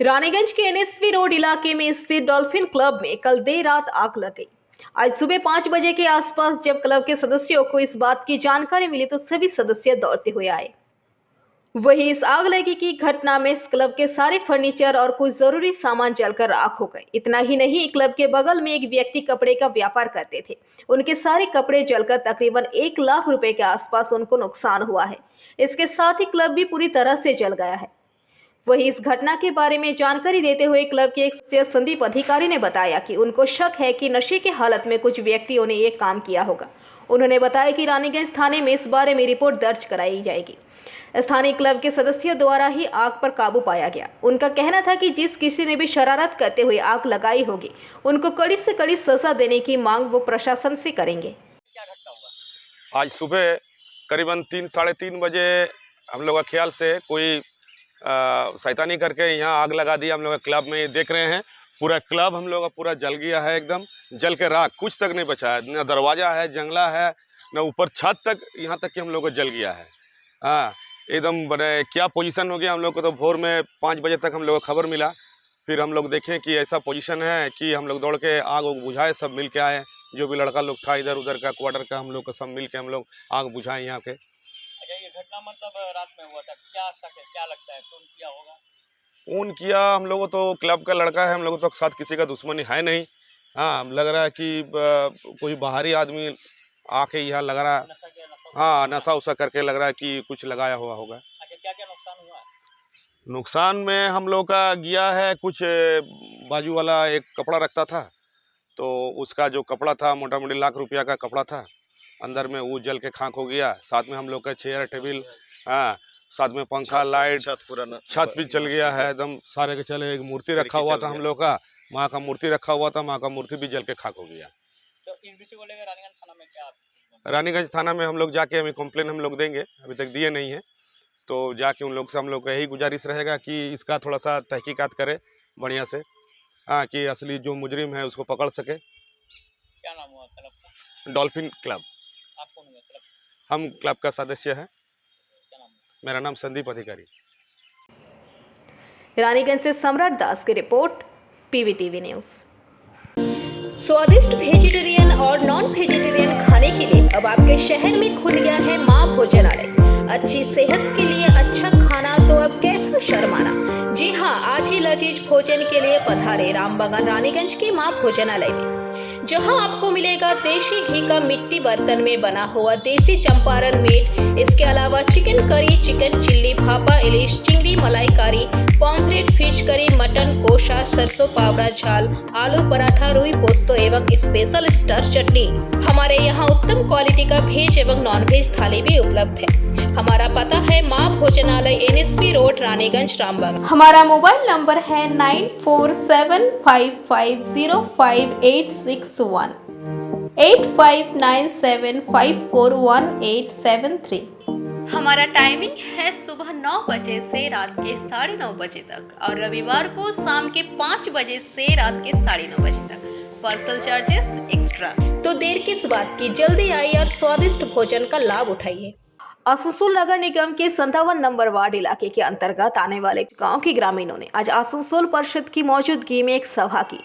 रानीगंज के NSV road इलाके में स्थित डॉल्फिन क्लब में कल देर रात आग लग गई। आज सुबह 5 बजे के आसपास जब क्लब के सदस्यों को इस बात की जानकारी मिली तो सभी सदस्य दौड़ते हुए आए। वहीं इस आग लगी की घटना में इस क्लब के सारे फर्नीचर और कुछ जरूरी सामान जलकर राख हो गए। इतना ही नहीं, क्लब के बगल में एक व्यक्ति कपड़े का व्यापार करते थे, उनके सारे कपड़े जलकर तकरीबन 1 लाख रुपए के आसपास उनको नुकसान हुआ है। इसके साथ ही क्लब भी पूरी तरह से जल गया है। वहीं इस घटना के बारे में जानकारी देते हुए क्लब के एक सदस्य संदीप अधिकारी ने बताया कि उनको शक है कि नशे की हालत में कुछ व्यक्तियों ने ये काम किया होगा। उन्होंने बताया कि रानीगंज थाने में इस बारे में रिपोर्ट दर्ज कराई जाएगी। स्थानीय क्लब के सदस्यों द्वारा ही आग पर काबू पाया गया। उनका कहना था कि जिस किसी ने भी शरारत करते हुए आग लगाई होगी, उनको कड़ी से कड़ी सजा देने की मांग वो प्रशासन से करेंगे। आज सुबह करीबन 3-3:30 बजे हम लोग का ख्याल से कोई शैतानी करके यहाँ आग लगा दी। हम लोग क्लब में देख रहे हैं, पूरा क्लब हम लोग का पूरा जल गया है, एकदम जल के राख, कुछ तक नहीं बचा है। न दरवाजा है, जंगला है, न ऊपर छत तक, यहाँ तक कि हम लोग को जल गया है। हाँ, एकदम बड़े क्या पोजीशन हो गया। हम लोग को तो भोर में 5 बजे तक हम लोग को खबर मिला, फिर हम लोग देखें कि ऐसा पोजीशन है कि हम लोग दौड़ के आग बुझाए, सब मिल के आए। जो भी लड़का लोग था इधर उधर का क्वार्टर का, हम लोग को सब मिल के हम लोग आग बुझाए यहाँ के। अच्छा, ये घटना मतलब रात में हुआ था, क्या शक है, क्या लगता है कौन किया होगा? कौन किया, हम लोगों तो क्लब का लड़का है, हम लोगों तो साथ किसी का दुश्मनी है नहीं। हाँ, लग रहा है कि कोई बाहरी आदमी आके यहाँ लग रहा है, नशा किया, हाँ, नशा उशा करके लग रहा है कि कुछ लगाया हुआ होगा। अच्छा, क्या क्या नुकसान हुआ है? नुकसान में हम लोग का गया है कुछ, बाजू वाला एक कपड़ा रखता था, तो उसका जो कपड़ा था मोटा मोटी 1 लाख रुपया का कपड़ा था, अंदर में वो जल के खाक हो गया। साथ में हम लोग का चेयर टेबल, हाँ, साथ में पंखा लाइट, छत भी चल गया है एकदम सारे के चले। एक मूर्ति रखा हुआ था हम लोग का, माँ का मूर्ति रखा हुआ था, माँ का मूर्ति भी जल के खाक हो गया। तो इस विषय को लेकर रानीगंज थाना में क्या रानीगंज थाना में हम लोग जाके हमें कंप्लेन हम लोग देंगे, अभी तक दिए नहीं है, तो जाके उन लोग से हम लोग का यही गुजारिश रहेगा कि इसका थोड़ा सा तहकीकात करे बढ़िया से, हाँ, कि असली जो मुजरिम है उसको पकड़ सके। क्या नाम हुआ क्लब का? Dolphin club. आप कौन हुए क्लब? हम क्लब का सदस्य है। क्या नाम है? मेरा नाम संदीप अधिकारी। रानीगंज से सम्राट दास की रिपोर्ट, पीवीटीवी न्यूज। स्वादिष्ट वेजिटेरियन और नॉन वेजिटेरियन खाने के लिए अब आपके शहर में खुल गया है माँ भोजनालय। अच्छी सेहत के लिए अच्छा खाना तो अब कैसा शर्माना। जी हाँ, आज ही लजीज भोजन के लिए पधारे रामबागान रानीगंज के माँ भोजनालय में, जहां आपको मिलेगा देशी घी का मिट्टी बर्तन में बना हुआ देसी चंपारण मीट। इसके अलावा chicken curry, chicken chilli, bhapa ilish, chingri malaikari, pomfret, fish curry, mutton kosha, sarson pabda झाल, आलू पराठा, रुई पोस्तो एवं स्पेशल स्टार चटनी। हमारे यहाँ उत्तम क्वालिटी का वेज एवं नॉन वेज थाली भी उपलब्ध है। हमारा पता है माँ भोजनालय, एनएसपी रोड, रानीगंज, रामबाग। हमारा मोबाइल नंबर है 9475505861, 8597541873। हमारा टाइमिंग है सुबह 9 बजे से रात के 9:30 बजे तक और रविवार को शाम के 5 बजे से रात के 9:30 बजे तक। Parcel charges extra. तो देर किस बात की, जल्दी आइए और स्वादिष्ट भोजन का लाभ उठाइए। आसनसोल नगर निगम के 57 नंबर वार्ड इलाके के अंतर्गत आने वाले गांव के ग्रामीणों ने आज आसनसोल परिषद की मौजूदगी में एक सभा की।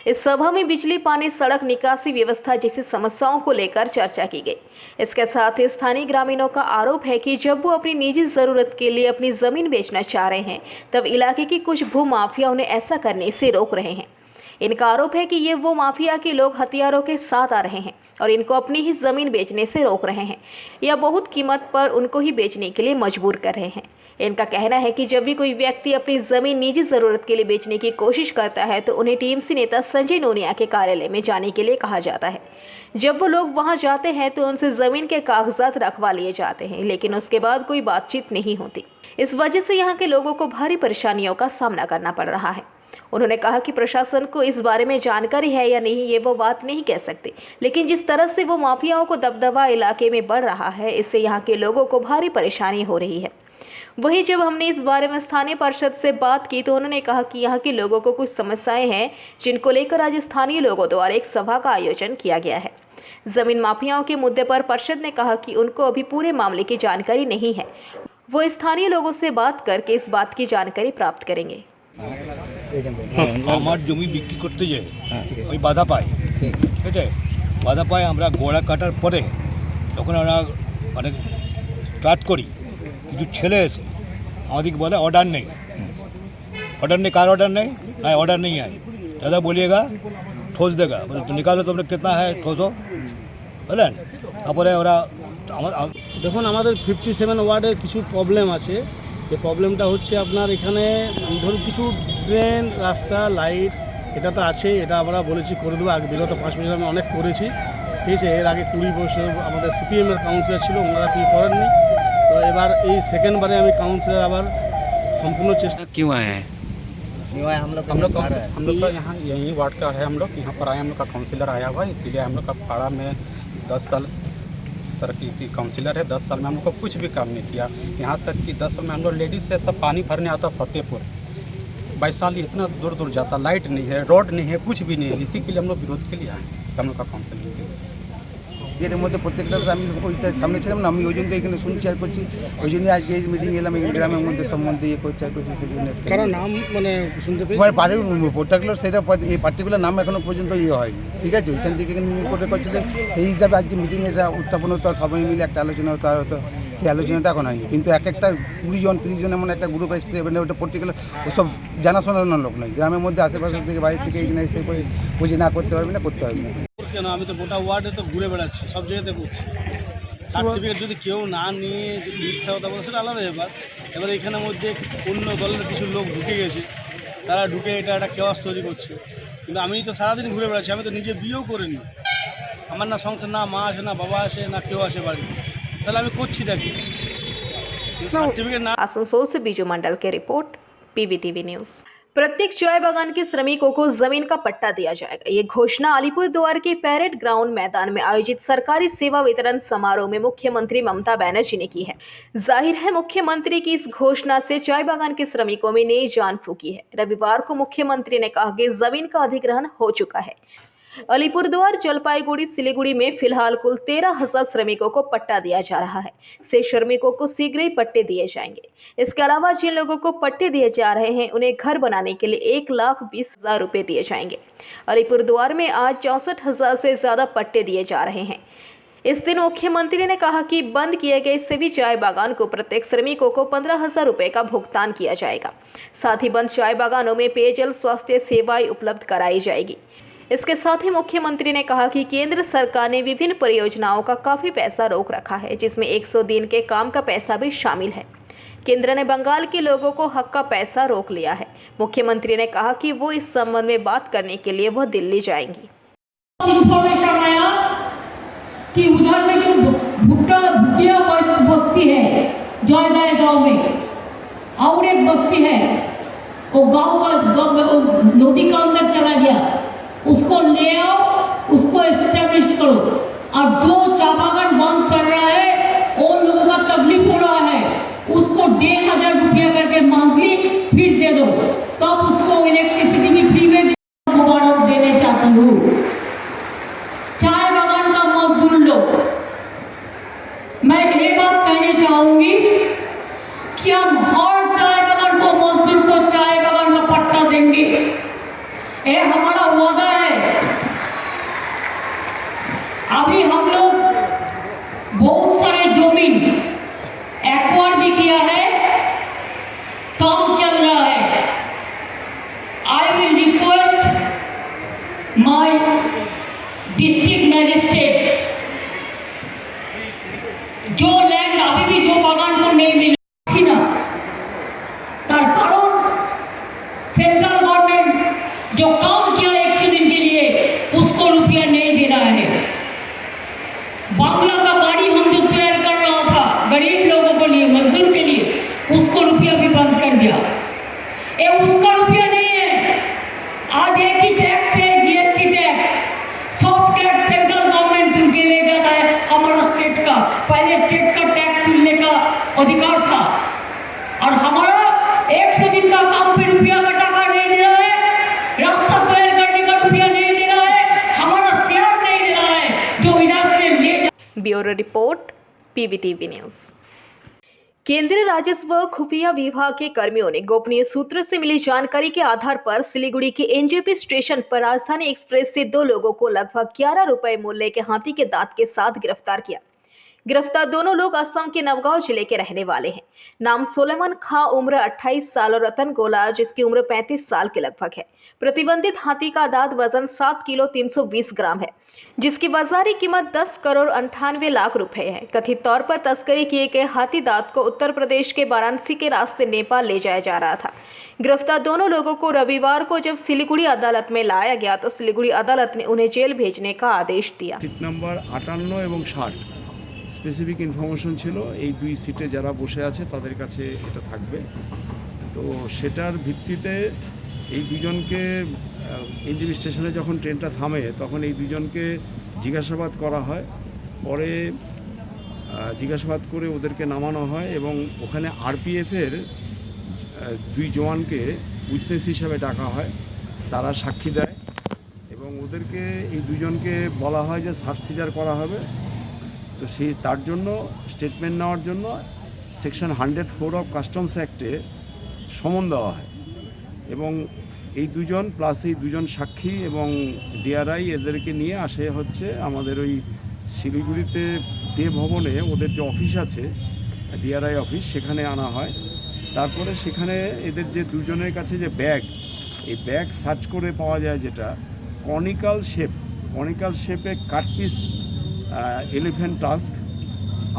इस सभा में बिजली, पानी, सड़क निकासी व्यवस्था जैसी समस्याओं को लेकर चर्चा की गई। इसके साथ ही स्थानीय ग्रामीणों का आरोप है कि जब वो अपनी निजी जरूरत के लिए अपनी जमीन बेचना चाह रहे हैं, तब इलाके के कुछ भू माफिया उन्हें ऐसा करने से रोक रहे हैं। इनका आरोप है कि ये वो माफिया के लोग हथियारों के साथ आ रहे हैं और इनको अपनी ही ज़मीन बेचने से रोक रहे हैं या बहुत कीमत पर उनको ही बेचने के लिए मजबूर कर रहे हैं। इनका कहना है कि जब भी कोई व्यक्ति अपनी ज़मीन निजी ज़रूरत के लिए बेचने की कोशिश करता है तो उन्हें टीएमसी नेता संजय नोनिया के कार्यालय में जाने के लिए कहा जाता है। जब वो लोग वहां जाते हैं तो उनसे ज़मीन के कागजात रखवा लिए जाते हैं, लेकिन उसके बाद कोई बातचीत नहीं होती। इस वजह से यहाँ के लोगों को भारी परेशानियों का सामना करना पड़ रहा है। उन्होंने कहा कि प्रशासन को इस बारे में जानकारी है या नहीं ये वो बात नहीं कह सकते, लेकिन जिस तरह से वो माफियाओं को दबदबा इलाके में बढ़ रहा है, इससे यहाँ के लोगों को भारी परेशानी हो रही है। वहीं जब हमने इस बारे में स्थानीय पार्षद से बात की तो उन्होंने कहा कि यहाँ के लोगों को कुछ समस्याएं हैं जिनको लेकर आज स्थानीय लोगों द्वारा एक सभा का आयोजन किया गया है। जमीन माफियाओं के मुद्दे पर पार्षद ने कहा कि उनको अभी पूरे मामले की जानकारी नहीं है, वो स्थानीय लोगों से बात करके इस बात की जानकारी प्राप्त करेंगे। আমার জমি বিক্রি করতে যাই ওই বাধা পাই, ঠিক আছে, বাধা পাই। আমরা গোড়া কাটার পরে তখন আমরা মানে স্টার্ট করি, কিছু ছেলে এসে আমাদেরকে বলে ऑर्डर नहीं, कार ऑर्डर नहीं, ना ऑर्डर नहीं है, ज़्यादा बोलिएगा ठोस देगा, बोले तो निकालो, तुमने कितना है ठोसो, বুঝলেন। তারপরে ওরা দেখুন আমাদের 57 ওয়ার্ডের কিছু প্রবলেম আছে। যে প্রবলেমটা হচ্ছে আপনার এখানে ধরুন কিছু ড্রেন, রাস্তা, লাইট, এটা তো আছে, এটা আমরা বলেছি করে দেবো। আগে বিগত 5 মিনিট আমি অনেক করেছি, ঠিক আছে। এর আগে 20 বছর আমাদের সিপিএমের কাউন্সিলর ছিল, ওনারা কিছু করেননি। তো এবার এই সেকেন্ডবারে আমি কাউন্সিলর আবার সম্পূর্ণ চেষ্টা। क्यों आए हैं? हम लोग का यहाँ यही वार्ड का है। हम लोग यहाँ पर आए, हम लोग का काउंसिलर आया हुआ है, इसीलिए हम लोग का पाड़ा में 10 साल सर की काउंसिलर है। 10 साल में हम लोग को कुछ भी काम नहीं किया। यहाँ तक कि 10 साल में हम लोग लेडीज़ से सब पानी भरने आता फतेहपुर, वैशाली इतना दूर दूर जाता, लाइट नहीं है, रोड नहीं है, कुछ भी नहीं है। इसी के लिए हम लोग विरोध के लिए आए हम लोग का काउंसिलिंग के लिए। এর মধ্যে প্রত্যেকটা আমি ওইটার সামনে ছিলাম না, আমি ওই জন্য এখানে শুনছি আর করছি, ওই জন্য আজকে এই মিটিং এলাম। এই গ্রামের মধ্যে সম্বন্ধে ইয়ে করছি আর করছি, সেই জন্য কারণ নাম মানে শুনতে পেয়ে মানে পার্টিকুলার সেটা এই পার্টিকুলার নাম এখনো পর্যন্ত ইয়ে হয়নি, ঠিক আছে। ওইখান থেকে নিয়ে করে করছিলেন, সেই হিসাবে আজকে মিটিং এটা উত্থাপন হতো, সবাই মিলে একটা আলোচনা হতো, আর হতো সেই আলোচনাটা এখন হয়নি। কিন্তু এক একটা 20 জন 30 জন এমন একটা গ্রুপ এসেছে, মানে ওটা পার্টিকুলার ওসব জানাশোনার লোক নয়, গ্রামের মধ্যে আশেপাশে থেকে বাইরে থেকে এখানে এসে করে বুঝে না করতে পারবে না, করতে পারবে না। কেন আমি তো গোটা ওয়ার্ডে তো ঘুরে বেড়াচ্ছি, সব জায়গাতে করছি। সার্টিফিকেট যদি কেউ না নিয়ে যদি মিথ্যা কথা বলে সেটা আলাদা ব্যাপার। এবার এখানের মধ্যে অন্য দলের কিছু লোক ঢুকে গেছে, তারা ঢুকে এটা একটা কেওয়াস তৈরি করছে। কিন্তু আমি তো সারাদিন ঘুরে বেড়াচ্ছি, আমি তো নিজে বিয়েও করিনি, আমার না সংসার, না মা আসে, না বাবা আসে, না কেউ আসে বাড়ি, তাহলে আমি করছিটা কি? সার্টিফিকেট না। आसनसोल से बीजू मंडल की रिपोर्ट, पीबीटीवी न्यूज। प्रत्येक चाय बागान के श्रमिकों को जमीन का पट्टा दिया जाएगा। ये घोषणा अलीपुरद्वार के पैरेड ग्राउंड मैदान में आयोजित सरकारी सेवा वितरण समारोह में मुख्यमंत्री ममता बनर्जी ने की है। जाहिर है मुख्यमंत्री की इस घोषणा से चाय बागान के श्रमिकों में नई जान फूंकी है। रविवार को मुख्यमंत्री ने कहा कि जमीन का अधिग्रहण हो चुका है। अलीपुरद्वार, जलपाईगुड़ी, सिलीगुड़ी में फिलहाल कुल 13,000 श्रमिकों को पट्टा दिया जा रहा है। से श्रमिकों को शीघ्र ही पट्टे दिए जाएंगे। इसके अलावा जिन लोगों को पट्टे दिए जा रहे हैं उन्हें घर बनाने के लिए 1,20,000 रुपये दिए जाएंगे। अलीपुरद्वार में आज 64,000 से ज़्यादा पट्टे दिए जा रहे हैं। इस दिन मुख्यमंत्री ने कहा कि बंद किए गए सभी चाय बागान को प्रत्येक श्रमिकों को 15,000 रुपये का भुगतान किया जाएगा। साथ ही बंद चाय बागानों में पेयजल, स्वास्थ्य सेवाएं उपलब्ध कराई जाएगी। इसके साथ ही मुख्यमंत्री ने कहा कि केंद्र सरकार ने विभिन्न परियोजनाओं का काफ़ी पैसा रोक रखा है, जिसमें 100 दिन के काम का पैसा भी शामिल है। केंद्र ने बंगाल के लोगों को हक का पैसा रोक लिया है। मुख्यमंत्री ने कहा कि वो इस संबंध में बात करने के लिए वह दिल्ली जाएंगी। इंफॉर्मेशन आया कि उधर में जो भुट्टिया बस्ती है जयदाय गांव में, और एक बस्ती है वो गांव का नदी का अंदर चला गया, उसको ले आओ, उसको एस्टेब्लिश करो। और जो चाय बागान बंद कर रहा है उन लोगों का तकलीफ हो रहा है, उसको 1,500 रुपया करके मंथली फिर दे दो, तब उसको इलेक्ट्रिसिटी भी फ्री में मुबारक देने चाहती हूँ। चाय बागान का मजदूर लोग, मैं ये बात कहना चाहूंगी कि हम हर चाय बागान को मजदूर को चाय बागान का पट्टा देंगे, ये हमारा वादा है। अभी हम लोग बहुत सारे जमीन एक्वायर भी किया है, काम चल रहा है। I will request my district magistrate, जो लैंड अभी भी जो बागान को नहीं मिला ना, तार कारण सेंट्रल गवर्नमेंट जो काम किया 100 दिन के लिए उसको रुपया नहीं दे रहा है। बांग्ला का गाड़ी हम जो तैयार कर रहा था गरीब लोगों के लिए, मजदूर के लिए, उसको रुपया भी बंद कर दिया। ये उसका रुपया नहीं है। आज एक ही टैक्स है, GST tax, soft tax central government उनके ले जाता है। हमारा स्टेट का पहले स्टेट का टैक्स चुनने का अधिकार था, और हमारा 100 दिन का काम पे रुपया का टाका नहीं दे रहा है, रास्ता तैयार करने का रुपया नहीं दे रहा है, हमारा शेयर नहीं दे रहा है जो इधर से ले जा। Bureau report, PBTV news. केंद्रीय राजस्व व खुफिया विभाग के कर्मियों ने गोपनीय सूत्रों से मिली जानकारी के आधार पर सिलीगुड़ी के एनजेपी स्टेशन पर राजधानी एक्सप्रेस से 2 लोगों को लगभग 11 रुपए मूल्य के हाथी के दांत के साथ गिरफ्तार किया। गिरफ्तार दोनों लोग असम के नवगांव जिले के रहने वाले हैं। नाम सोलेमन खां, उम्र 28 साल और रतन गोला जिसकी उम्र 35 साल के लगभग है। प्रतिबंधित हाथी का दांत वजन 7 किलो 320 ग्राम है, जिसकी बाजारी कीमत 10 करोड़ 98 लाख रुपए है। कथित तौर पर तस्करी किए गए हाथी दांत को उत्तर प्रदेश के वाराणसी के रास्ते नेपाल ले जाया जा रहा था। गिरफ्तार दोनों लोगों को रविवार को जब सिलीगुड़ी अदालत में लाया गया तो सिलीगुड़ी अदालत ने उन्हें जेल भेजने का आदेश दिया। सीट नंबर 58 এবং 60 স্পেসিফিক ইনফরমেশন ছিল এই দুই সিটে যারা বসে আছে তাদের কাছে এটা থাকবে। তো সেটার ভিত্তিতে এই দুজনকে এনজেপি স্টেশনে যখন ট্রেনটা থামে তখন এই দুজনকে জিজ্ঞাসাবাদ করা হয়। পরে জিজ্ঞাসাবাদ করে ওদেরকে নামানো হয় এবং ওখানে আরপিএফের 2 জওয়ানকে উইটনেস হিসাবে ডাকা হয়। তারা সাক্ষী দেয় এবং ওদেরকে এই দুজনকে বলা হয় যে সার্চ সিজার করা হবে। তো সেই তার জন্য স্টেটমেন্ট নেওয়ার জন্য সেকশন 104 অফ কাস্টমস অ্যাক্টে সমন দেওয়া হয় এবং এই দুজন প্লাস এই দুজন সাক্ষী এবং ডিআরআই এদেরকে নিয়ে আসে হচ্ছে আমাদের ওই শিলিগুড়িতে দে ভবনে ওদের যে অফিস আছে ডিআরআই অফিস, সেখানে আনা হয়। তারপরে সেখানে এদের যে দুজনের কাছে যে ব্যাগ, এই ব্যাগ সার্চ করে পাওয়া যায় যেটা কনিক্যাল শেপে কাটপিস এলিফ্যান্ট টাস্ক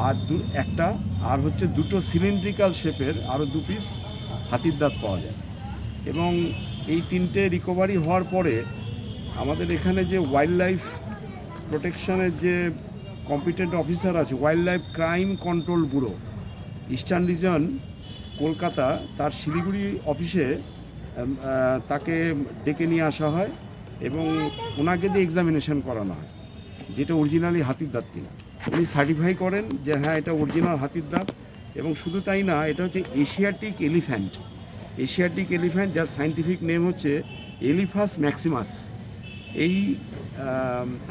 আর একটা আর হচ্ছে 2টো সিলিন্ড্রিক্যাল শেপের আরও 2 পিস হাতির দাঁত পাওয়া যায়। এবং এই 3টে রিকভারি হওয়ার পরে আমাদের এখানে যে ওয়াইল্ড লাইফ প্রোটেকশনের যে কম্পিটেন্ট অফিসার আছে, wild life crime control bureau eastern reason Kolkata, তার শিলিগুড়ি অফিসে তাকে ডেকে নিয়ে আসা হয় এবং ওনাকে দিয়ে এক্সামিনেশন করানো হয় যেটা অরিজিনালি হাতির দাঁত কিনা। উনি সার্টিফাই করেন যে হ্যাঁ এটা অরিজিনাল হাতির দাঁত। এবং শুধু তাই না, এটা হচ্ছে এশিয়াটিক এলিফ্যান্ট যার সায়েন্টিফিক নেম হচ্ছে এলিফাস ম্যাক্সিমাস। এই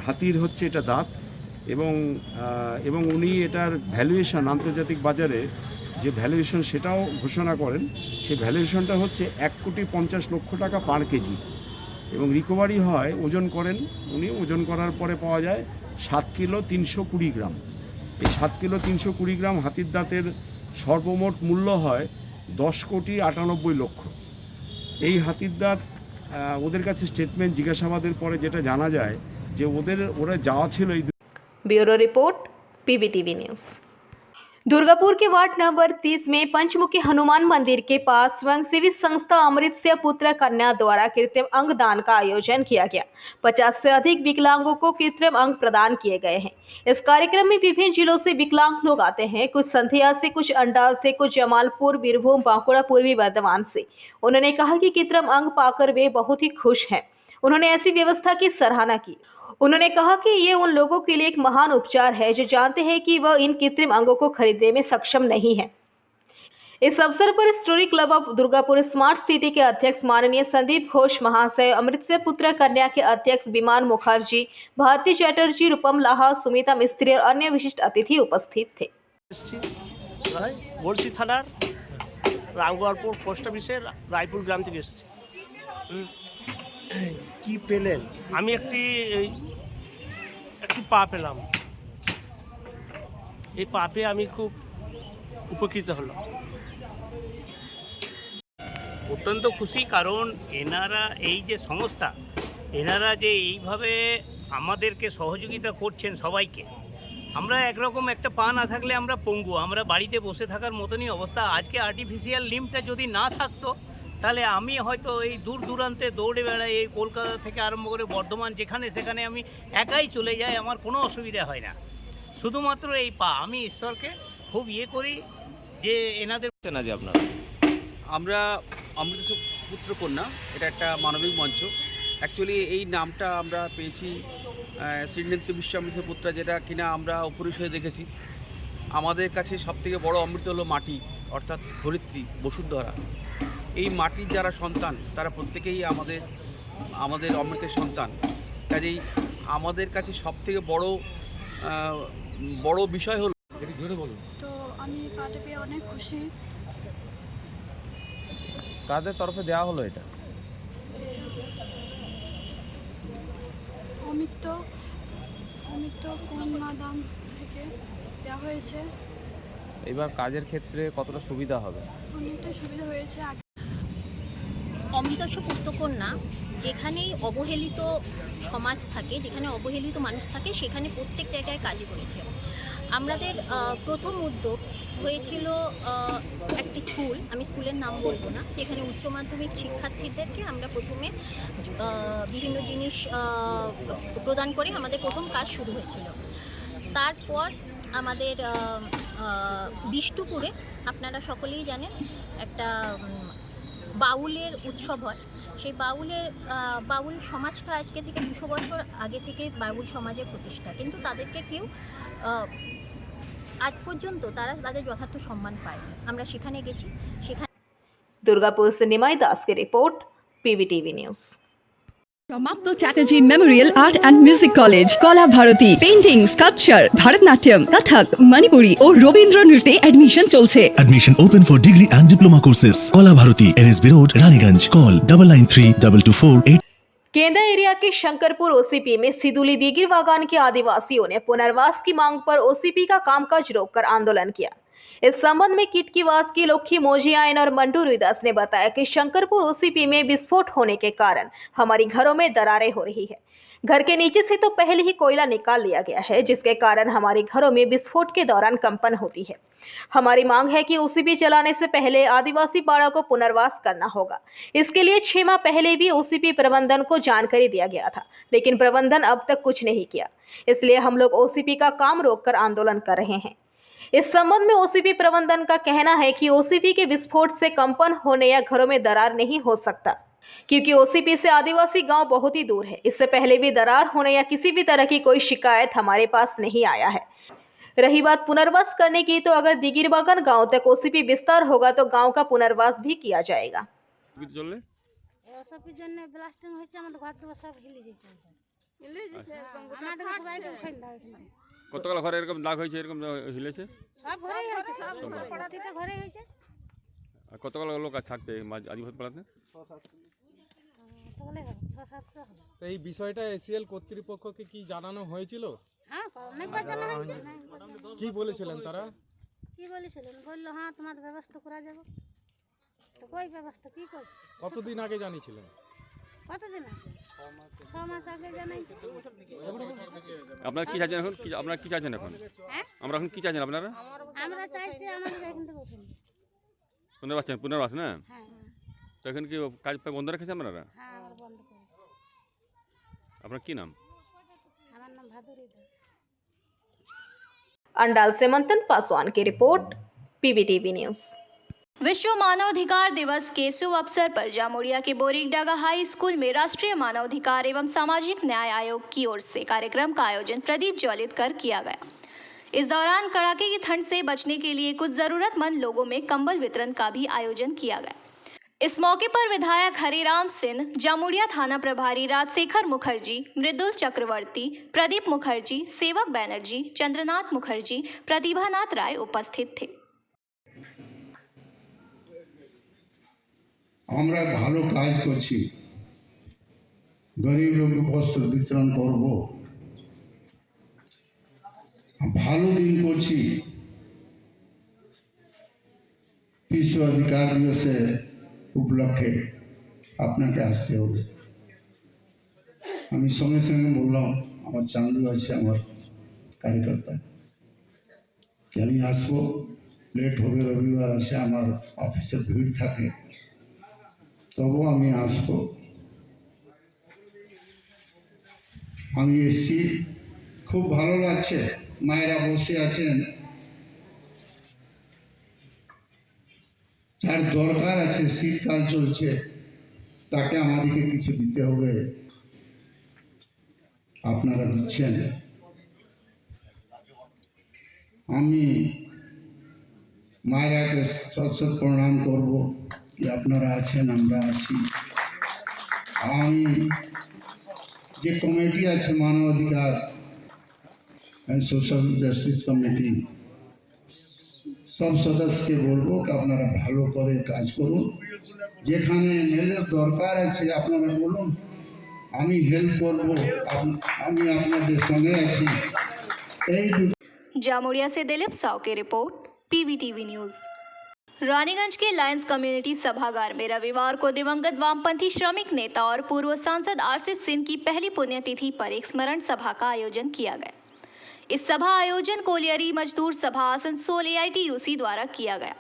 হাতির হচ্ছে এটা দাঁত এবং উনি এটার ভ্যালুয়েশন আন্তর্জাতিক বাজারে যে ভ্যালুয়েশন সেটাও ঘোষণা করেন। সেই ভ্যালুয়েশনটা হচ্ছে 1,50,00,000 টাকা পার কেজি এবং রিকভারি হয়, ওজন করেন উনি। ওজন করার পরে পাওয়া যায় 7 কিলো 320 গ্রাম। এই 7 কিলো 320 গ্রাম হাতির দাঁতের সর্বমোট মূল্য হয় 10,98,00,000। এই হাতির দাঁত ওদের কাছে স্টেটমেন্ট জিজ্ঞাসাবাদের পরে যেটা জানা যায় যে ওরা যাওয়া ছিল এই। Bureau report PVTV news. Durgapur के वार्ड नंबर 30 में पंचमुखी हनुमान मंदिर के पास स्वयंसेवी संस्था अमृतस्य पुत्र कन्या द्वारा कृत्रिम अंग दान का आयोजन किया गया। 50 से अधिक विकलांगों को कृत्रिम अंग प्रदान किए गए हैं। इस कार्यक्रम में विभिन्न जिलों से विकलांग लोग आते हैं, कुछ संधिया से, कुछ अंडाल से, कुछ जमालपुर, बीरभूम, बांकुड़ा, पूर्वी बर्धमान से। उन्होंने कहा कि कृत्रिम अंग पाकर वे बहुत ही खुश हैं। उन्होंने ऐसी व्यवस्था की सराहना की। उन्होंने कहा कि ये उन लोगों के लिए एक महान उपचार है जो जानते हैं कि वह इन कृत्रिम अंगों को खरीदने में सक्षम नहीं है। इस अवसर पर story club of Durgapur smart city के अध्यक्ष माननीय संदीप घोष महाशय, अमृतस्य पुत्र कन्या के अध्यक्ष विमान मुखर्जी, भारती चैटर्जी, रूपम लाहा, सुमिता मिस्त्री और अन्य विशिष्ट अतिथि उपस्थित थे। বড়শি থানার রামগড়পুর পোস্ট অফিসের রায়পুর গ্রাম থেকে এসেছি। কি পেলেন? আমি একটি পা পেলাম। এই পা পেয়ে আমি খুব উপকৃত হলাম। অত্যন্ত খুশি, কারণ এনারা এই যে সংস্থা, এনারা যে এইভাবে আমাদেরকে সহযোগিতা করছেন সবাইকে। আমরা একরকম একটা পা না থাকলে আমরা পঙ্গু, আমরা বাড়িতে বসে থাকার মতনই অবস্থা। আজকে আর্টিফিশিয়াল লিম্বটা যদি না থাকতো তাহলে আমি হয়তো এই দূর দূরান্তে দৌড়ে বেড়াই, এই কলকাতা থেকে আরম্ভ করে বর্ধমান, যেখানে সেখানে আমি একাই চলে যাই, আমার কোনো অসুবিধা হয় না। শুধুমাত্র এই পা, আমি ঈশ্বরকে খুব করি যে এনাদের না যে আপনারা আমরা অমৃত পুত্র কন্যা, এটা একটা মানবিক মঞ্চ। অ্যাকচুয়ালি এই নামটা আমরা পেয়েছি শ্রীনেত্য বিশ্ব অমৃত পুত্র, যেটা কিনা আমরা অপরিসরে দেখেছি। আমাদের কাছে সবথেকে বড় অমৃত হলো মাটি, অর্থাৎ ধরিত্রী, বসুন্ধরা। এই মাটির যারা সন্তান তারা প্রত্যেকেই আমাদের অমৃতের সন্তান। কাজেই আমাদের কাছে সবথেকে বড় বিষয় হলো তো আমি পার্টি পেয়ে অনেক খুশি। কাদের তরফে দেওয়া হলো এটা? অমিত কন্যাদান থেকে দেওয়া হয়েছে। এবার কাজের ক্ষেত্রে কতটা সুবিধা হবে? অনেকটাই সুবিধা হয়েছে। অমৃতস্ব পুত্রকন্যা যেখানেই অবহেলিত সমাজ থাকে, যেখানে অবহেলিত মানুষ থাকে, সেখানে প্রত্যেক জায়গায় কাজ করেছে। আমাদের প্রথম উদ্যোগ হয়েছিল একটি স্কুল, আমি স্কুলের নাম বলবো না, যেখানে উচ্চ মাধ্যমিক শিক্ষার্থীদেরকে আমরা প্রথমে বিভিন্ন জিনিস প্রদান করে আমাদের প্রথম কাজ শুরু হয়েছিল। তারপর আমাদের বিষ্ণুপুরে আপনারা সকলেই জানেন একটা বাউলের উৎসব হয়। সেই বাউল সমাজটা আজকে থেকে 200 বছর আগে থেকে বাউল সমাজের প্রতিষ্ঠা, কিন্তু তাদেরকে কেউ আজ পর্যন্ত তাদের যথার্থ সম্মান পায়নি। আমরা সেখানে গেছি। সেখানে दुर्गापुर से निमाई दास की रिपोर्ट, PVTV न्यूज़। সমাপ্ত Chatterjee memorial art and music college, Kala Bharati, painting, sculpture, Bharatanatyam, Kathak, Manipuri ও রবীন্দ্র নৃত্যে অ্যাডমিশন চলছে। Admission open for degree and diploma courses. Kola Bharati, NSB Road, Raniganj. Call 993224. केंद्र एरिया के शंकरपुर ओसीपी में सिदुली दीगिर बागान के आदिवासियों ने पुनर्वास की मांग पर ओसीपी का कामकाज रोककर आंदोलन किया। इस संबंध में किटकीवास की लोखी मोजियाइन और मंटू रुईदास ने बताया कि शंकरपुर ओसीपी में विस्फोट होने के कारण हमारी घरों में दरारें हो रही है। घर के नीचे से तो पहले ही कोयला निकाल लिया गया है, जिसके कारण हमारे घरों में विस्फोट के दौरान कंपन होती है। हमारी मांग है कि ओसीपी चलाने से पहले आदिवासी पाड़ा को पुनर्वास करना होगा। इसके लिए 6 माह पहले भी ओसीपी प्रबंधन को जानकारी दिया गया था, लेकिन प्रबंधन अब तक कुछ नहीं किया। इसलिए हम लोग ओसीपी का काम रोककर आंदोलन कर रहे हैं। इस संबंध में ओसीपी प्रबंधन का कहना है कि ओसीपी के विस्फोट से कंपन होने या घरों में दरार नहीं हो सकता, क्योंकि ओसीपी से आदिवासी गांव बहुत ही दूर है। इससे पहले भी दरार होने या किसी भी तरह की कोई शिकायत हमारे पास नहीं आया है। रही बात पुनर्वास करने की, तो अगर दिगिरबागान गांव तक ओसीपी विस्तार होगा तो गांव का पुनर्वास भी किया जाएगा। কতগুলো ঘরে এরকম দাগ হয়েছে, এরকম হিলেছে? কতগুলো লোক থাকতে আদিবাসী পাড়াতে? তো এই বিষয়টা এসিএল কর্তৃপক্ষকে কি জানানো হয়েছিল? হ্যাঁ, অনেকবার জানানো হয়েছে। কি বলেছিলেন তারা? কি বলেছিলেন? বললো হ্যাঁ তোমাদের ব্যবস্থা করা যাবে। তো কই ব্যবস্থা কি করছে? কতদিন আগে জানিয়েছিলেন? কতদিন আগে? 6 মাস আগে জানাইছি। আপনারা কি চাইছেন এখন? আপনারা কি চাইছেন এখন? হ্যাঁ, আমরা এখন কি চাইছেন আপনারা? আমরা চাইছি আমাদের এখান থেকে উঠুন। পুনর্বাস না? হ্যাঁ। তো এখন কি কাজ বন্ধ রেখেছেন আপনারা? হ্যাঁ, আমরা বন্ধ করেছি। আপনার কি নাম? আমার নাম ভাদুরী দাস। अंडाल से मंथन पासवान की रिपोर्ट, PVTV न्यूज़। विश्व मानवाधिकार दिवस के शुभ अवसर पर जामुड़िया के बोरिगडागा हाई स्कूल में राष्ट्रीय मानवाधिकार एवं सामाजिक न्याय आयोग की ओर से कार्यक्रम का आयोजन प्रदीप ज्वलित कर किया गया। इस दौरान कड़ाके की ठंड से बचने के लिए कुछ जरूरतमंद लोगों में कंबल वितरण का भी आयोजन किया गया। इस मौके पर विधायक हरिराम सिंह, जामुड़िया थाना प्रभारी राजशेखर मुखर्जी, मृदुल चक्रवर्ती, प्रदीप मुखर्जी, सेवक बैनर्जी, चंद्रनाथ मुखर्जी, प्रतिभानाथ राय उपस्थित थे। আমরা ভালো কাজ করছি, গরিব লোককে বস্ত্র বিতরণ করব, ভালো দিন করছি। বিশ্ব অধিকার দিবসে উপলক্ষে আপনাকে আসতে হবে। আমি সঙ্গে সঙ্গে বললাম, আমার চান্দু আছে, আমার কার্যকর্তা, কি আমি আসবো, লেট হবে, রবিবার আছে, আমার অফিসে ভিড় থাকে, তবুও আমি আসবো। আমি এসছি, খুব ভালো লাগছে। মায়েরা বসে আছেন, যার দরকার আছে, শীতকাল চলছে, তাকে আমাদেরকে কিছু দিতে হবে, আপনারা দিচ্ছেন। আমি মায়েরাকে সৎ প্রণাম করব কি আপনারা আছেন, আমরা আছি। আমি যে কমিটি আছে মানবাধিকার সোশ্যাল জাস্টিস কমিটি, সব সদস্যকে বলবো কি আপনারা ভালো করে কাজ করুন, যেখানে মেলের দরকার আছে আপনারা বলুন, আমি হেল্প করব, আমি আপনাদের সঙ্গে আছি। এই जामुड़िया से दिलीप साव की रिपोर्ट, पीवीटीवी न्यूज। रानीगंज के लायंस कम्युनिटी सभागार में रविवार को दिवंगत वामपंथी श्रमिक नेता और पूर्व सांसद आरसी सिंह की पहली पुण्यतिथि पर एक स्मरण सभा का आयोजन किया गया। इस सभा आयोजन कोलियरी मजदूर सभा आसनसोल AITUC द्वारा किया गया।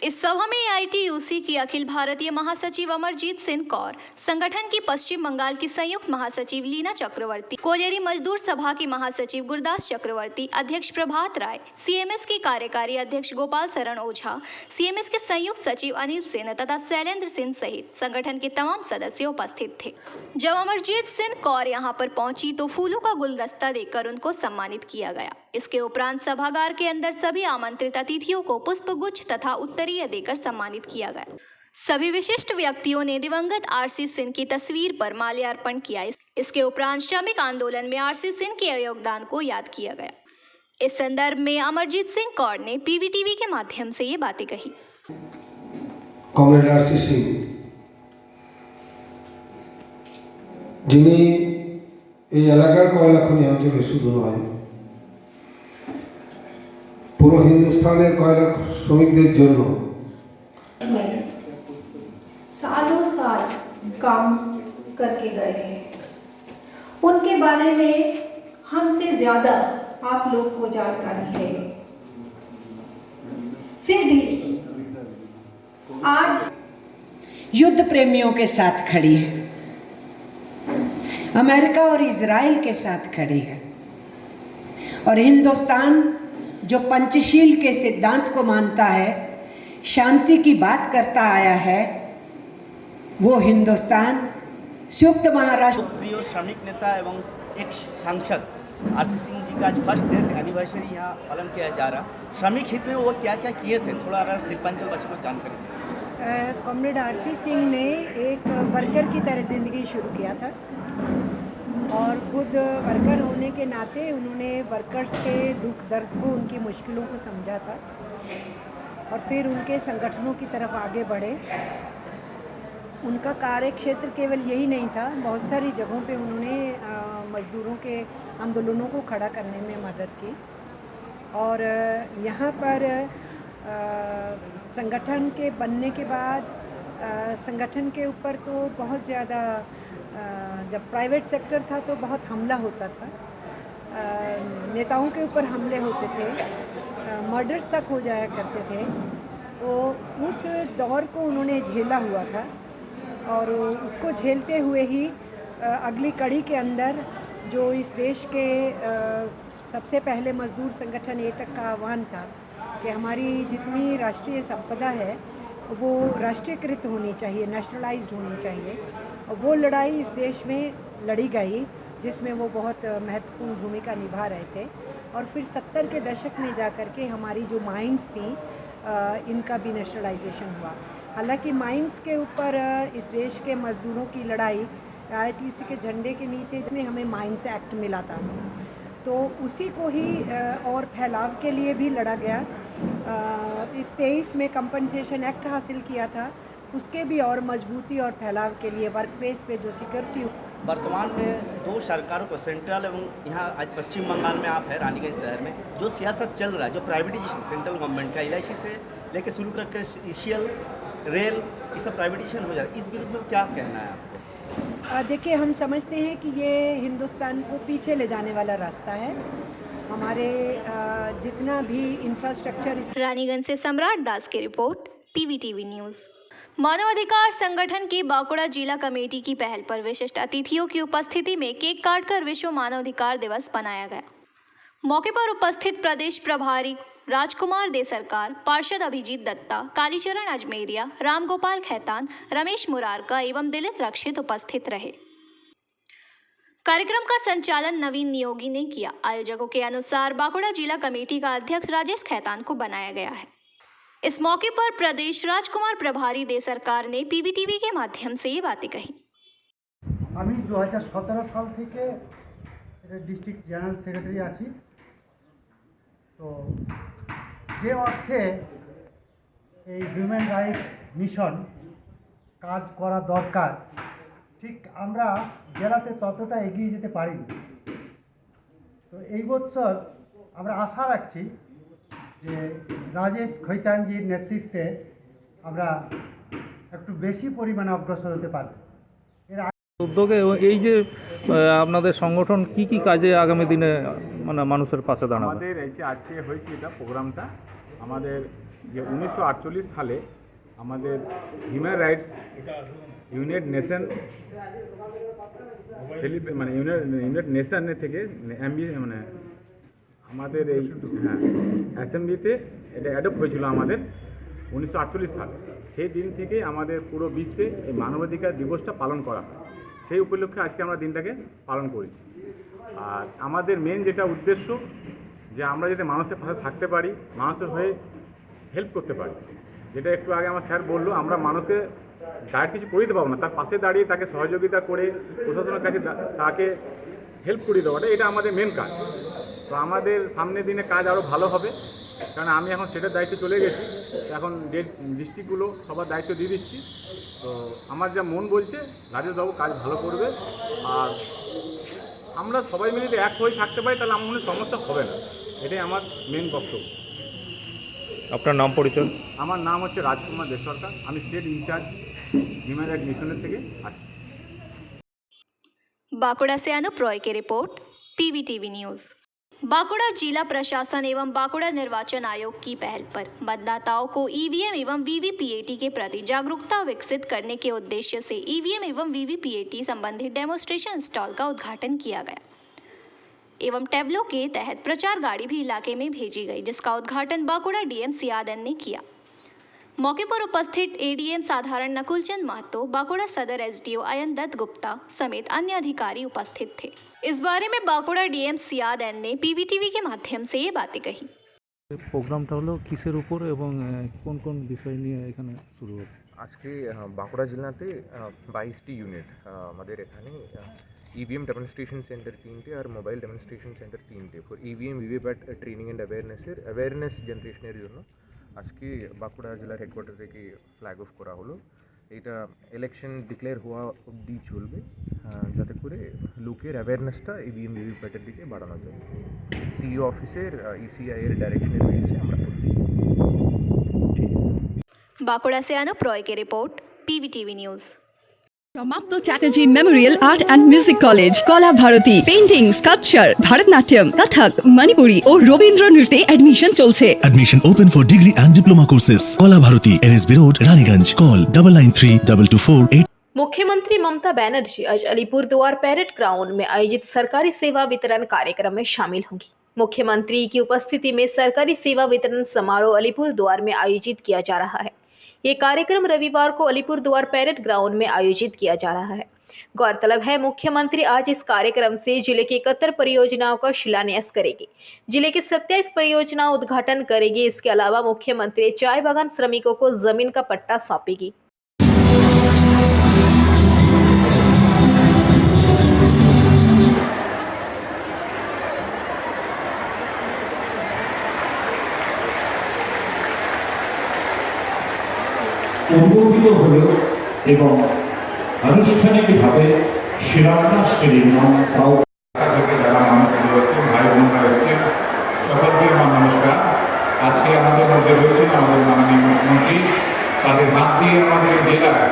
इस सभा में AITUC की अखिल भारतीय महासचिव अमरजीत सिंह कौर, संगठन की पश्चिम बंगाल की संयुक्त महासचिव लीना चक्रवर्ती, कोलियरी मजदूर सभा की महासचिव गुरदास चक्रवर्ती, अध्यक्ष प्रभात राय, CMS की कार्यकारी अध्यक्ष गोपाल शरण ओझा, CMS के संयुक्त सचिव अनिल सेन तथा शैलेंद्र सिंह सहित संगठन के तमाम सदस्य उपस्थित थे। जब अमरजीत सिंह कौर यहां पर पहुंची तो फूलों का गुलदस्ता देकर उनको सम्मानित किया गया। इसके उपरांत सभागार के अंदर सभी आमंत्रित अतिथियों को पुष्पगुच्छ तथा उत्तरीय देकर सम्मानित किया गया। सभी विशिष्ट व्यक्तियों ने दिवंगत आरसी सिंह की तस्वीर पर माल्यार्पण किया। इसके उपरांत श्रमिक आंदोलन में आरसी सिंह के योगदान को याद किया गया। इस संदर्भ में अमरजीत सिंह कौर ने पीवीटीवी के माध्यम से ये बातें कही। कॉमरेड आरसी सिंह যিনি এই এলাকার কয়লা খনি অঞ্চলে শুধু নয়, পুরো হিন্দুস্তানের কয়লা শ্রমিকদের জন্য सालों साल काम करके गए हैं। उनके बारे में हमसे ज्यादा आप लोग को जानकारी है। फिर भी आज युद्ध प्रेमियों के साथ खड़ी है, अमेरिका और इजराइल के साथ खड़ी है, और हिंदुस्तान जो पंचशील के सिद्धांत को मानता है, शांति की बात करता आया है, वो हिंदुस्तान संयुक्त महाराष्ट्र। प्रिय श्रमिक नेता एवं एक सांसद आरसी सिंह जी का आज फर्स्ट डेथ एनिवर्सरी यहाँ पालन किया जा रहा। श्रमिक हित में वो क्या क्या किए थे, थोड़ा अगर शिल्पांचल वासी को जानकारी दें। कॉमरेड आरसी सिंह ने एक वर्कर की तरह ज़िंदगी शुरू किया था, और खुद वर्कर होने के नाते उन्होंने वर्कर्स के दुख दर्द को, उनकी मुश्किलों को समझा था, और फिर उनके संगठनों की तरफ आगे बढ़े। उनका कार्य क्षेत्र केवल यही नहीं था, बहुत सारी जगहों पे उन्होंने मज़दूरों के आंदोलनों को खड़ा करने में मदद की। और यहाँ पर संगठन के बनने के बाद संगठन के ऊपर तो बहुत ज़्यादा, जब प्राइवेट सेक्टर था तो बहुत हमला होता था, नेताओं के ऊपर हमले होते थे, मर्डर्स तक हो जाया करते थे। तो उस दौर को उन्होंने झेला हुआ था, और उसको झेलते हुए ही अगली कड़ी के अंदर जो इस देश के सबसे पहले मजदूर संगठन एटक का आह्वान था कि हमारी जितनी राष्ट्रीय संपदा है वो राष्ट्रीयकृत होनी चाहिए, नेशनलाइज्ड होनी चाहिए, और वो लड़ाई इस देश में लड़ी गई, जिसमें वो बहुत महत्वपूर्ण भूमिका निभा रहे थे। और फिर 70 के दशक में जाकर के हमारी जो माइंस थी, इनका भी नेशनलाइजेशन हुआ। हालांकि माइंस के ऊपर इस देश के मजदूरों की लड़ाई AITUC के झंडे के नीचे, जिसमें हमें माइंस एक्ट मिला था, तो उसी को ही और फैलाव के लिए भी लड़ा गया। 23 में कंपनसेशन एक्ट हासिल किया था, उसके भी और मजबूती और फैलाव के लिए वर्क प्लेस पे जो सिक्योरिटी। वर्तमान में दो सरकारों को, सेंट्रल एवं यहाँ आज पश्चिम बंगाल में आप है रानीगंज शहर में, जो सियासत चल रहा है, जो प्राइवेटाइजेशन सेंट्रल गवर्नमेंट का LIC से लेकर शुरू करके ECL, रेल, ये सब प्राइवेटाइजेशन हो जा रहा है, इस विरुद्ध में क्या कहना है आपको? देखिए, हम समझते हैं कि ये हिंदुस्तान को पीछे ले जाने वाला रास्ता है। हमारे जितना भी इंफ्रास्ट्रक्चर। रानीगंज से सम्राट दास की रिपोर्ट, पीवीटीवी न्यूज़। मानवाधिकार संगठन की बांकुड़ा जिला कमेटी की पहल पर विशिष्ट अतिथियों की उपस्थिति में केक काटकर विश्व मानवाधिकार दिवस मनाया गया। मौके पर उपस्थित प्रदेश प्रभारी राजकुमार दे सरकार, पार्षद अभिजीत दत्ता, कालीचरण अजमेरिया, रामगोपाल खैतान, रमेश मुरारका एवं दिलित रक्षित उपस्थित रहे। कार्यक्रम का संचालन नवीन नियोगी ने किया। आयोजकों के अनुसार बांकुड़ा जिला कमेटी का अध्यक्ष राजेश खैतान को बनाया गया है। इस मौके पर प्रदेश राजकुमार प्रभारी दे सरकार ने पीवीटीवी के माध्यम से ये बातें कही। আমি 2017 সাল থেকে ডিস্ট্রিক্ট জেনারেল সেক্রেটারি আছি। তো যে অর্থে এই হিউম্যান রাইটস মিশন কাজ করা দরকার, ঠিক আমরা জেলাতে ততটা এগিয়ে যেতে পারিনি। তো এই বছর আমরা আশা রাখছি যে রাজেশ খৈতানজির নেতৃত্বে আমরা একটু বেশি পরিমাণে অগ্রসর হতে পারব। উদ্যোগে এই যে আপনাদের সংগঠন কি কি কাজে আগামী দিনে মানে মানুষের পাশে দাঁড়াবে? আমাদের এই যে আজকে হয়েছে এটা প্রোগ্রামটা, আমাদের যে 1948 সালে আমাদের হিউম্যান রাইটস ইউনাইটেড নেশন মানে ইউনাইটেড নেশনের থেকে মানে আমাদের এই অ্যাসেম্বলিতে এটা অ্যাডপ্ট হয়েছিল আমাদের 1948 সালে। সেই দিন থেকে আমাদের পুরো বিশ্বে এই মানবাধিকার দিবসটা পালন করা হয়। সেই উপলক্ষে আজকে আমরা দিনটাকে পালন করেছি। আর আমাদের মেন যেটা উদ্দেশ্য যে আমরা যাতে মানুষের পাশে থাকতে পারি, মানুষের হয়ে হেল্প করতে পারি। যেটা একটু আগে আমার স্যার বললো, আমরা মানুষকে ডাইরেক্ট কিছু করে দিতে পারবো না, তার পাশে দাঁড়িয়ে তাকে সহযোগিতা করে প্রশাসনের কাছে তাকে হেল্প করে দেওয়াটা এটা আমাদের মেন কাজ। তো আমাদের সামনের দিনে কাজ আরও ভালো হবে, কারণ আমি এখন সেটার দায়িত্ব চলে গেছি। এখন ডিস্ট্রিক্টগুলো সবার দায়িত্ব দিয়ে দিচ্ছি। তো আমার যা মন বলছে রাজেশবাবু কাজ ভালো করবে, আর আমরা সবাই মিলে যদি এক হয়ে থাকতে পারি তাহলে আমার মনে সমস্যা হবে না। এটাই আমার মেন বক্তব্য। আপনার নাম পরিচয়? আমার নাম হচ্ছে রাজকুমার দে সরকার, আমি স্টেট ইনচার্জ হিউম্যান রাইটস মিশনের থেকে আছি। बांकुड़ा से अनुप रॉय की रिपोर्ट, PVTV न्यूज़। बांकुड़ा जिला प्रशासन एवं बांकुड़ा निर्वाचन आयोग की पहल पर मतदाताओं को EVM एवं VVPAT के प्रति जागरूकता विकसित करने के उद्देश्य से EVM एवं VVPAT संबंधित डेमोस्ट्रेशन स्टॉल का उद्घाटन किया गया एवं टेबलो के तहत प्रचार गाड़ी भी इलाके में भेजी गई, जिसका उद्घाटन बांकुड़ा DM सियादन ने किया। मौके पर उपस्थित ADM साधारण नकुलचंद महतो, बांकुड़ा सदर SDO अयन दत्त गुप्ता समेत अन्य अधिकारी उपस्थित थे। इस बारे में बांकुड़ा DM सियादन ने PVTV के माध्यम से ये बातें कही। প্রোগ্রামটা হলো কিসের উপর এবং কোন কোন বিষয় নিয়ে এখানে শুরু হবে? আজকে বাঁকুড়া জেলাতে 22টি ইউনিট আমাদের এখানে EVM ডেমনস্ট্রেশন সেন্টার 3টে আর মোবাইল ডেমনস্ট্রেশন সেন্টার 3টে for EVM VVPAT training and awareness জেনারেশনের জন্য আজকে বাঁকুড়া জেলার হেডকোয়ার্টার থেকে ফ্ল্যাগ অফ করা হলো। এটা ইলেকশন ডিক্লেয়ার হওয়া অবধি চলবে, যাতে করে লোকের অ্যাওয়ারনেসটা EVM VVPATের দিকে বাড়ানো যায়। CEO অফিসের ECI এর ডাইরেকশনের বেসিসে আমরা করছি। बांकुड़ा से अनुप रॉय की रिपोर्ट, PVTV न्यूज़। সমাপ্ত Chatterjee memorial art and music college, Kala Bharati, painting, sculpture, Bharatanatyam, Kathak, Manipuri ও রবীন্দ্র নৃত্যে অ্যাডমিশন চলছে। Admission open for degree and diploma courses. Kola Bharati, NSB Road, Raniganj. Call 993224. मुख्यमंत्री ममता बनर्जी आज अलीपुरद्वार पैरेड ग्राउंड में आयोजित सरकारी सेवा वितरण कार्यक्रम में शामिल होंगी। मुख्यमंत्री की उपस्थिति में सरकारी सेवा वितरण समारोह अलीपुरद्वार में आयोजित किया जा रहा है। ये कार्यक्रम रविवार को अलीपुरद्वार पैरेड ग्राउंड में आयोजित किया जा रहा है। गौरतलब है, मुख्यमंत्री आज इस कार्यक्रम से जिले की 71 परियोजनाओं का शिलान्यास करेगी। जिले की 27 परियोजनाओं उद्घाटन करेगी। इसके अलावा मुख्यमंत्री चाय बागान श्रमिकों को जमीन का पट्टा सौंपेगी। উদ্বোধিত হল এবং আনুষ্ঠানিকভাবে শিলান্যাসের নাম তাও যারা মানুষগুলো এসছেন, ভাই বোনরা এসছেন, সকলকে আমার নমস্কার। আজকে আমাদের মধ্যে রয়েছেন আমাদের মাননীয় মুখ্যমন্ত্রী। তাদের হাত দিয়ে আমাদের জেলায়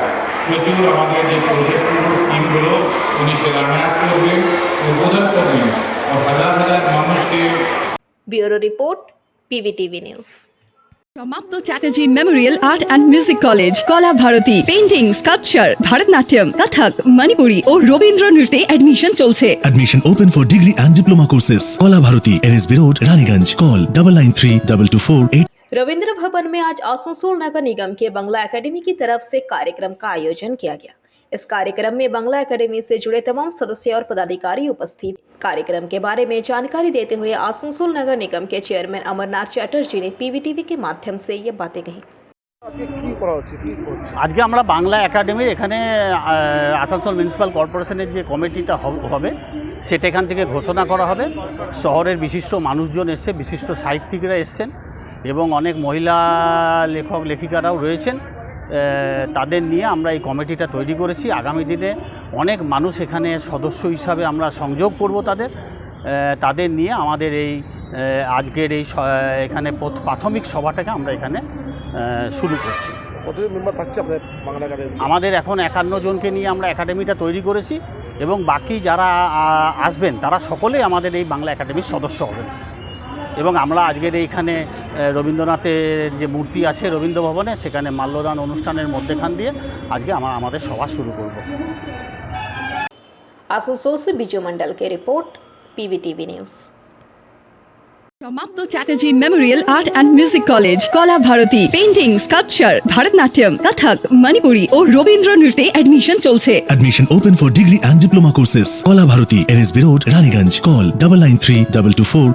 প্রচুর আমাদের যে প্রজেক্টগুলো স্কিমগুলো উনি শিলান্যাস করবেন, উদ্বোধন করবেন ও হাজার হাজার মানুষকে। Bureau report, PVTV news. সমাপ্ত Chatterjee memorial art and music college, Kala Bharati, painting, sculpture, Bharatanatyam, Kathak, Manipuri ও রবীন্দ্র নৃত্যে অ্যাডমিশন চলছে। Admission open for degree and diploma courses. Kola Bharati, NSB Road, Raniganj. Call 993224. Ravindra Bhavan में आज आसनसोल नगर निगम के बंगला एकेडमी की तरफ से कार्यक्रम का आयोजन किया गया। इस कार्यक्रम में बंगला एकेडमी से जुड़े तमाम सदस्य और पदाधिकारी उपस्थित। कार्यक्रम के बारे में जानकारी देते हुए आसनसोल नगर निगम के चेयरमैन अमरनाथ चैटर्जी ने PVTV के माध्यम से ये बातें कही। আজকে আমরা বাংলা একাডেমির এখানে আসানসোল মিউনিসিপ্যাল কর্পোরেশনের যে কমিটিটা হবে সেটা এখান থেকে ঘোষণা করা হবে। শহরের বিশিষ্ট মানুষজন এসছে, বিশিষ্ট সাহিত্যিকরা এসছেন এবং অনেক মহিলা লেখক লেখিকারাও রয়েছেন। তাদের নিয়ে আমরা এই কমিটিটা তৈরি করেছি। আগামী দিনে অনেক মানুষ এখানে সদস্য হিসাবে আমরা সংযোগ করব তাদের নিয়ে আমাদের এই আজকের এই এখানে প্রাথমিক সভাটাকে আমরা এখানে শুরু করছি। কতজন মেম্বার থাকছে আপনার বাংলা একাডেমি? আমাদের এখন 51 জনকে নিয়ে আমরা একাডেমিটা তৈরি করেছি এবং বাকি যারা আসবেন তারা সকলেই আমাদের এই বাংলা একাডেমির সদস্য হবেন। এবং আমরা আজকের এইখানে রবীন্দ্রনাথের যে মূর্তি আছে রবীন্দ্র ভবনে, সেখানে মাল্যদান অনুষ্ঠানের মধ্যেখান দিয়ে আজকে আমাদের সভা শুরু করব। आसनसोल से बिजू मंडल के रिपोर्ट, पीवीटीवी न्यूज़। সমাপ্ত Chatterjee memorial art and music college, Kala Bharati, painting, sculpture, Bharatanatyam, Kathak, Manipuri ও রবীন্দ্র নৃত্যে অ্যাডমিশন চলছে। Admission open for degree and diploma courses. Kola Bharati, NSB Road, Raniganj. Call 993224